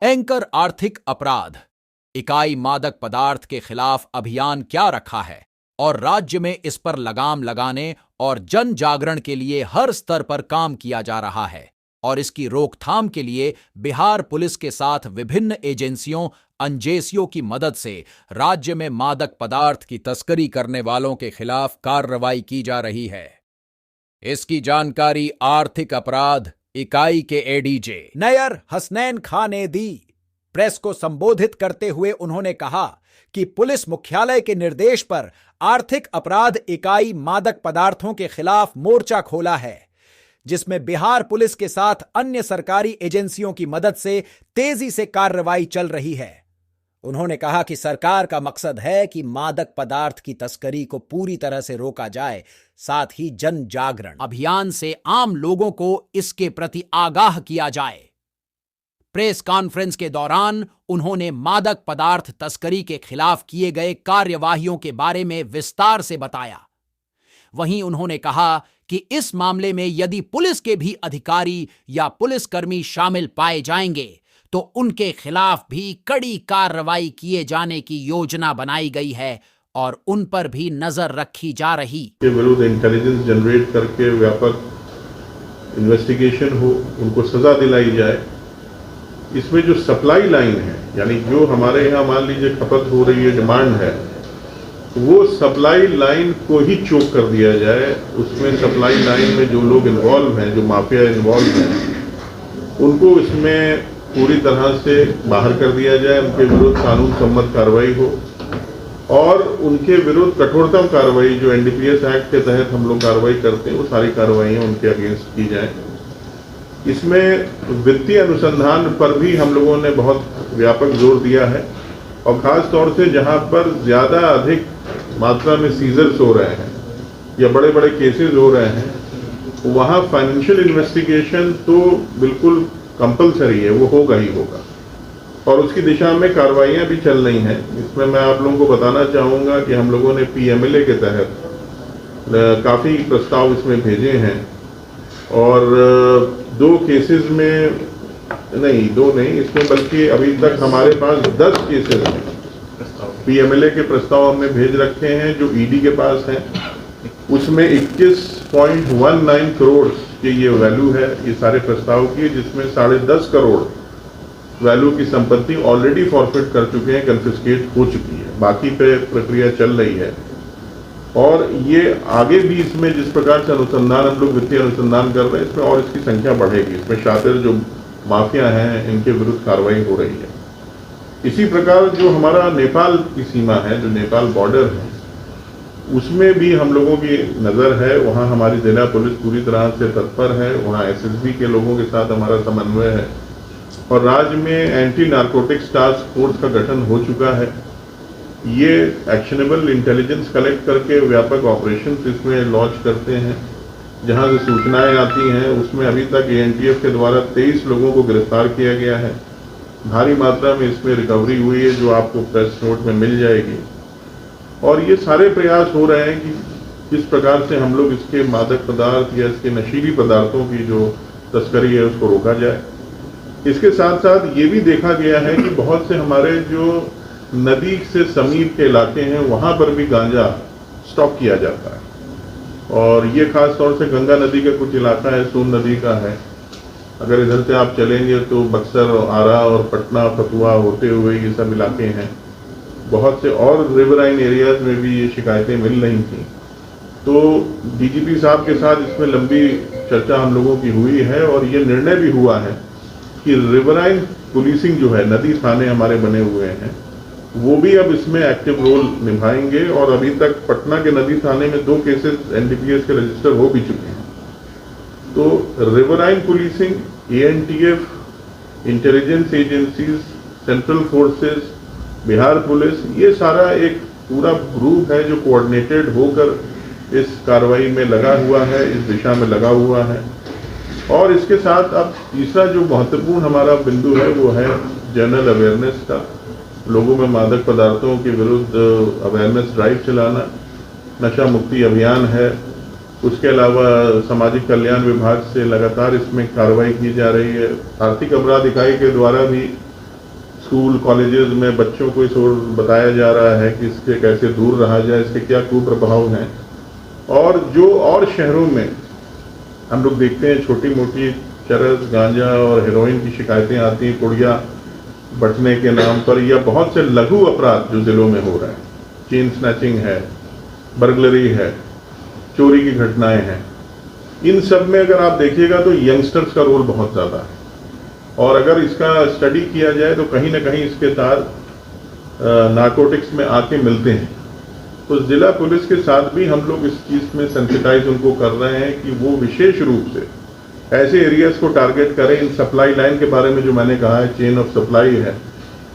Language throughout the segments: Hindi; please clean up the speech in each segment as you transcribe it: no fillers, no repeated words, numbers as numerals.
एंकर आर्थिक अपराध इकाई मादक पदार्थ के खिलाफ अभियान क्या रखा है और राज्य में इस पर लगाम लगाने और जन जागरण के लिए हर स्तर पर काम किया जा रहा है और इसकी रोकथाम के लिए बिहार पुलिस के साथ विभिन्न एजेंसियों अंजेसियों की मदद से राज्य में मादक पदार्थ की तस्करी करने वालों के खिलाफ कार्रवाई की जा रही है। इसकी जानकारी आर्थिक अपराध इकाई के एडीजे नयर हसनैन खान ने दी। प्रेस को संबोधित करते हुए उन्होंने कहा कि पुलिस मुख्यालय के निर्देश पर आर्थिक अपराध इकाई मादक पदार्थों के खिलाफ मोर्चा खोला है, जिसमें बिहार पुलिस के साथ अन्य सरकारी एजेंसियों की मदद से तेजी से कार्रवाई चल रही है। उन्होंने कहा कि सरकार का मकसद है कि मादक पदार्थ की तस्करी को पूरी तरह से रोका जाए, साथ ही जन जागरण अभियान से आम लोगों को इसके प्रति आगाह किया जाए। प्रेस कॉन्फ्रेंस के दौरान उन्होंने मादक पदार्थ तस्करी के खिलाफ किए गए कार्यवाहियों के बारे में विस्तार से बताया। वहीं उन्होंने कहा कि इस मामले में यदि पुलिस के भी अधिकारी या पुलिसकर्मी शामिल पाए जाएंगे तो उनके खिलाफ भी कड़ी कार्रवाई किए जाने की योजना बनाई गई है और उन पर भी नजर रखी जा रही। के विरुद्ध इंटेलिजेंस जनरेट करके व्यापक इन्वेस्टिगेशन हो, उनको सजा दिलाई जाए। इसमें जो सप्लाई लाइन है, यानी जो हमारे यहाँ मान लीजिए खपत हो रही है, डिमांड है, वो सप्लाई लाइन को ही चोक कर दिया जाए। उसमें सप्लाई लाइन में जो लोग इन्वॉल्व हैं, जो माफिया इन्वॉल्व हैं, उनको इसमें पूरी तरह से बाहर कर दिया जाए। उनके विरुद्ध कानून सम्मत कार्रवाई हो और उनके विरुद्ध कठोरतम कार्रवाई, जो एनडीपीएस एक्ट के तहत हम लोग कार्रवाई करते हैं, वो सारी कार्रवाइयाँ उनके अगेंस्ट की जाए। इसमें वित्तीय अनुसंधान पर भी हम लोगों ने बहुत व्यापक जोर दिया है और खास तौर से जहां पर ज्यादा अधिक मात्रा में सीजर्स हो रहे हैं या बड़े बड़े केसेस हो रहे हैं, वहां फाइनेंशियल इन्वेस्टिगेशन तो बिल्कुल कंपलसरी है, वो होगा ही होगा और उसकी दिशा में कार्रवाइयां भी चल रही हैं। इसमें मैं आप लोगों को बताना चाहूँगा कि हम लोगों ने पीएमएलए के तहत काफ़ी प्रस्ताव इसमें भेजे हैं और दो केसेस में नहीं, दो नहीं, इसमें बल्कि अभी तक हमारे पास 10 केसेस हैं। पीएमएलए के प्रस्ताव हमने भेज रखे हैं जो ईडी के पास हैं। उसमें 21.19 करोड़ की ये वैल्यू है ये सारे प्रस्ताव की, जिसमें 10.5 करोड़ वैल्यू की संपत्ति ऑलरेडी फॉरफिट कर चुके हैं, कन्फिस्केट हो चुकी है, बाकी पे प्रक्रिया चल रही है। और ये आगे भी इसमें जिस प्रकार से अनुसंधान हम लोग वित्तीय अनुसंधान कर रहे हैं, इसमें और इसकी संख्या बढ़ेगी। इसमें शातिर जो माफिया हैं, इनके विरुद्ध कार्रवाई हो रही है। इसी प्रकार जो हमारा नेपाल की सीमा है, जो नेपाल बॉर्डर है, उसमें भी हम लोगों की नज़र है। वहाँ हमारी जिला पुलिस पूरी तरह से तत्पर है। वहाँ एसएसबी के लोगों के साथ हमारा समन्वय है और राज्य में एंटी नारकोटिक्स टास्क फोर्स का गठन हो चुका है। ये एक्शनेबल इंटेलिजेंस कलेक्ट करके व्यापक ऑपरेशन इसमें लॉन्च करते हैं। जहाँ से सूचनाएं आती हैं उसमें अभी तक एएनटीएफ के द्वारा 23 लोगों को गिरफ्तार किया गया है। भारी मात्रा में इसमें रिकवरी हुई है, जो आपको प्रेस नोट में मिल जाएगी। और ये सारे प्रयास हो रहे हैं कि किस प्रकार से हम लोग इसके मादक पदार्थ या इसके नशीली पदार्थों की जो तस्करी है उसको रोका जाए। इसके साथ साथ ये भी देखा गया है कि बहुत से हमारे जो नदी से समीप के इलाके हैं, वहाँ पर भी गांजा स्टॉक किया जाता है और ये खास तौर से गंगा नदी का कुछ इलाका है, सोन नदी का है। अगर इधर से आप चलेंगे तो बक्सर, आरा और पटना, फतुहा होते हुए ये सब इलाके हैं। बहुत से और रिवराइन एरियाज में भी ये शिकायतें मिल रही थी। तो डीजीपी साहब के साथ इसमें लंबी चर्चा हम लोगों की हुई है और ये निर्णय भी हुआ है कि रिवराइन पुलिसिंग जो है, नदी थाने हमारे बने हुए हैं, वो भी अब इसमें एक्टिव रोल निभाएंगे। और अभी तक पटना के नदी थाने में 2 केसेस एनडीपीएस के रजिस्टर हो भी चुके हैं। तो riverine policing, ANTF, intelligence agencies, central forces, Bihar police, ये सारा एक पूरा ग्रुप है जो कोऑर्डिनेटेड होकर इस कार्रवाई में लगा हुआ है, इस दिशा में लगा हुआ है। और इसके साथ अब तीसरा जो महत्वपूर्ण हमारा बिंदु है वो है जनरल अवेयरनेस का। लोगों में मादक पदार्थों के विरुद्ध अवेयरनेस ड्राइव चलाना, नशा मुक्ति अभियान है। उसके अलावा सामाजिक कल्याण विभाग से लगातार इसमें कार्रवाई की जा रही है। आर्थिक अपराध इकाई के द्वारा भी स्कूल कॉलेजेस में बच्चों को इस ओर बताया जा रहा है कि इससे कैसे दूर रहा जाए, इसके क्या कुप्रभाव हैं। और जो और शहरों में हम लोग देखते हैं छोटी मोटी चरस, गांजा और हेरोइन की शिकायतें आती हैं पुड़िया बंटने के नाम पर, या बहुत से लघु अपराध जो जिलों में हो रहे हैं, चेन स्नैचिंग है, बर्गलरी है, चोरी की घटनाएं हैं, इन सब में अगर आप देखिएगा तो यंगस्टर्स का रोल बहुत ज़्यादा है। और अगर इसका स्टडी किया जाए तो कहीं ना कहीं इसके तार नारकोटिक्स में आके मिलते हैं। तो जिला पुलिस के साथ भी हम लोग इस चीज़ में सेंसिटाइज उनको कर रहे हैं कि वो विशेष रूप से ऐसे एरियाज को टारगेट करें। इन सप्लाई लाइन के बारे में जो मैंने कहा है, चेन ऑफ सप्लाई है,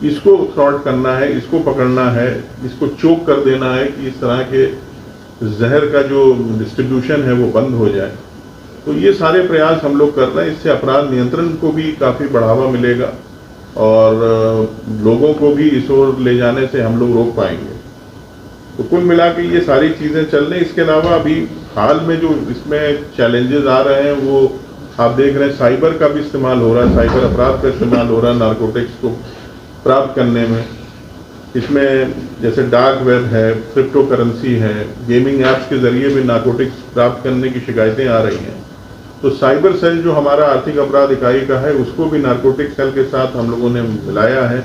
इसको सॉर्ट करना है, इसको पकड़ना है, इसको चोक कर देना है कि इस तरह के जहर का जो डिस्ट्रीब्यूशन है वो बंद हो जाए। तो ये सारे प्रयास हम लोग कर रहे हैं। इससे अपराध नियंत्रण को भी काफ़ी बढ़ावा मिलेगा और लोगों को भी इस ओर ले जाने से हम लोग रोक पाएंगे। तो कुल मिला के ये सारी चीज़ें चल रही। इसके अलावा अभी हाल में जो इसमें चैलेंजेस आ रहे हैं वो आप देख रहे हैं, साइबर का भी इस्तेमाल हो रहा है, साइबर अपराध का इस्तेमाल हो रहा है नारकोटिक्स को प्राप्त करने में। इसमें जैसे डार्क वेब है, क्रिप्टो करेंसी है, गेमिंग ऐप्स के जरिए भी नारकोटिक्स प्राप्त करने की शिकायतें आ रही हैं। तो साइबर सेल जो हमारा आर्थिक अपराध इकाई का है, उसको भी नारकोटिक सेल के साथ हम लोगों ने मिलाया है।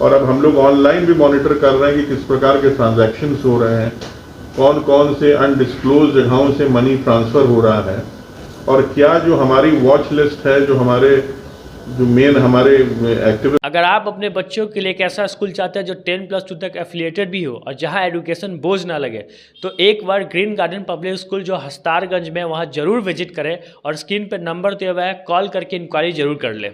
और अब हम लोग ऑनलाइन भी मॉनिटर कर रहे हैं कि किस प्रकार के ट्रांजैक्शंस हो रहे हैं, कौन कौन से अनडिस्क्लोज जगहों से मनी ट्रांसफ़र हो रहा है, और क्या जो हमारी वॉच लिस्ट है, जो हमारे जो मेन हमारे एक्टिव। अगर आप अपने बच्चों के लिए एक ऐसा स्कूल चाहते हैं जो 10+2 तक एफिलिएटेड भी हो और जहां एजुकेशन बोझ ना लगे, तो एक बार ग्रीन गार्डन पब्लिक स्कूल जो हस्तारगंज में, वहां जरूर विजिट करें और स्क्रीन पर नंबर दिया हुआ है, कॉल करके इंक्वायरी जरूर कर लें।